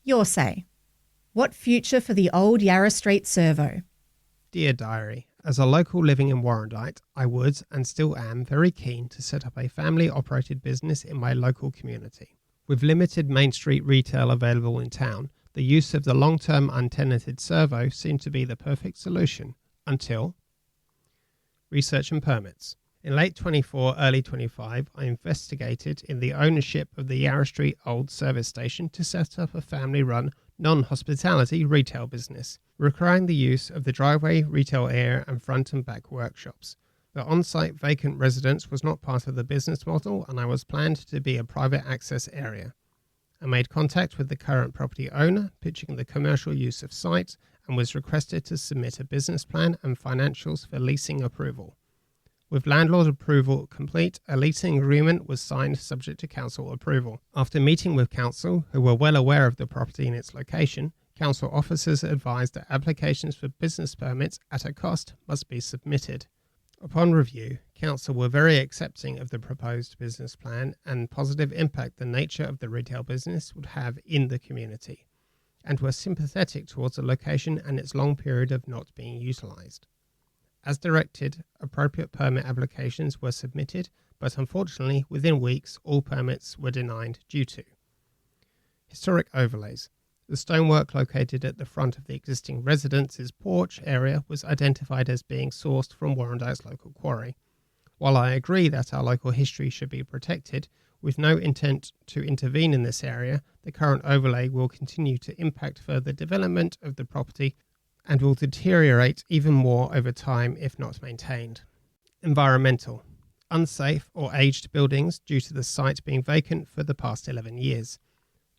YOURSAY. What future for the old Yarra Street Servo? Dear Diary, as a local living in Warrandyte, I would and still am very keen to set up a family-operated business in my local community. With limited Main Street retail available in town, the use of the long-term untenanted Servo seemed to be the perfect solution until research and permits. In late 24, early 25, I investigated in the ownership of the Yarra Street Old Service Station to set up a family-run, non-hospitality retail business, requiring the use of the driveway, retail area and front and back workshops. The on-site vacant residence was not part of the business model and I was planned to be a private access area. I made contact with the current property owner, pitching the commercial use of site, and was requested to submit a business plan and financials for leasing approval. With landlord approval complete, a leasing agreement was signed subject to council approval. After meeting with council, who were well aware of the property and its location, council officers advised that applications for business permits at a cost must be submitted. Upon review, council were very accepting of the proposed business plan and positive impact the nature of the retail business would have in the community, and were sympathetic towards the location and its long period of not being utilised. As directed, appropriate permit applications were submitted, but unfortunately, within weeks, all permits were denied due to historic overlays. The stonework located at the front of the existing residence's porch area was identified as being sourced from Warrandyte's local quarry. While I agree that our local history should be protected, with no intent to intervene in this area, the current overlay will continue to impact further development of the property and will deteriorate even more over time if not maintained. Environmental. Unsafe or aged buildings due to the site being vacant for the past 11 years.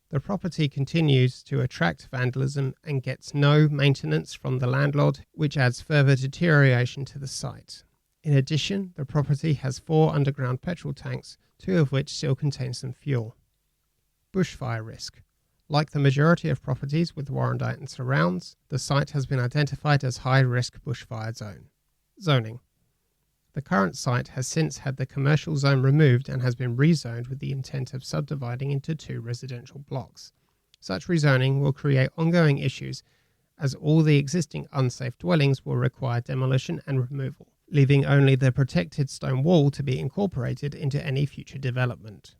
The property continues to attract vandalism and gets no maintenance from the landlord, which adds further deterioration to the site. In addition, the property has 4 underground petrol tanks, 2 of which still contain some fuel. Bushfire risk. Like the majority of properties with Warrandyte and surrounds, the site has been identified as high-risk bushfire zone. Zoning. The current site has since had the commercial zone removed and has been rezoned with the intent of subdividing into 2 residential blocks. Such rezoning will create ongoing issues as all the existing unsafe dwellings will require demolition and removal, leaving only the protected stone wall to be incorporated into any future development.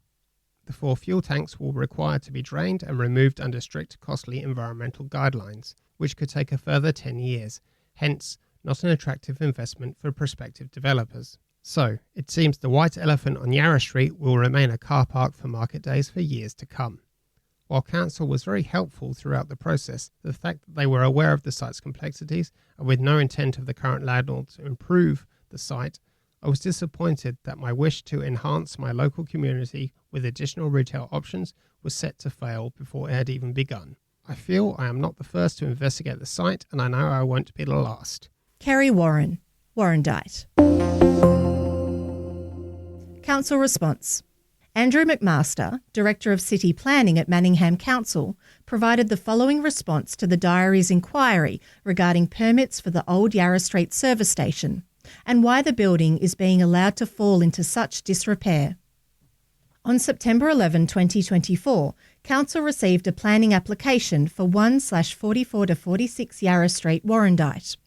The 4 fuel tanks will require to be drained and removed under strict, costly environmental guidelines, which could take a further 10 years, hence not an attractive investment for prospective developers. So, it seems the white elephant on Yarra Street will remain a car park for market days for years to come. While council was very helpful throughout the process, the fact that they were aware of the site's complexities and with no intent of the current landlord to improve the site, I was disappointed that my wish to enhance my local community with additional retail options was set to fail before it had even begun. I feel I am not the first to investigate the site and I know I won't be the last. Kerry Warren, Warrandyte. Council response. Andrew McMaster, Director of City Planning at Manningham Council, provided the following response to the Diary's inquiry regarding permits for the old Yarra Street service station and why the building is being allowed to fall into such disrepair. On September 11, 2024, Council received a planning application for 1/44-46 Yarra Street, Warrandyte,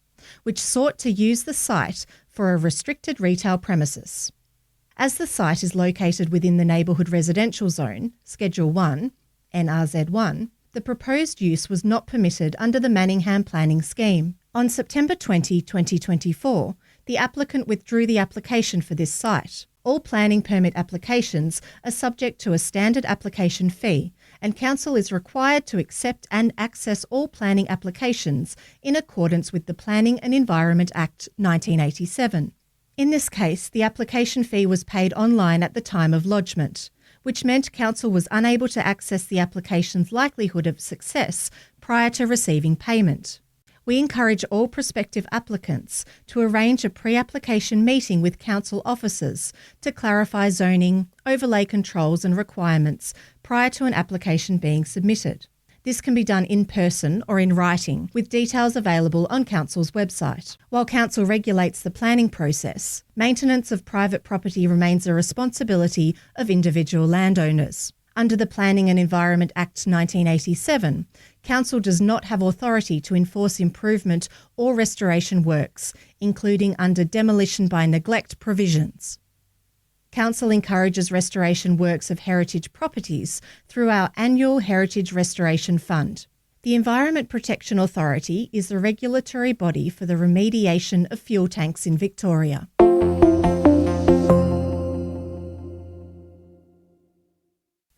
which sought to use the site for a restricted retail premises. As the site is located within the Neighbourhood Residential Zone, Schedule 1, NRZ1, the proposed use was not permitted under the Manningham Planning Scheme. On September 20, 2024, the applicant withdrew the application for this site. All planning permit applications are subject to a standard application fee, and Council is required to accept and access all planning applications in accordance with the Planning and Environment Act 1987. In this case, the application fee was paid online at the time of lodgement, which meant Council was unable to access the application's likelihood of success prior to receiving payment. We encourage all prospective applicants to arrange a pre-application meeting with Council officers to clarify zoning, overlay controls and requirements prior to an application being submitted. This can be done in person or in writing, with details available on Council's website. While Council regulates the planning process, maintenance of private property remains a responsibility of individual landowners. Under the Planning and Environment Act 1987, Council does not have authority to enforce improvement or restoration works, including under demolition by neglect provisions. Council encourages restoration works of heritage properties through our annual Heritage Restoration Fund. The Environment Protection Authority is the regulatory body for the remediation of fuel tanks in Victoria.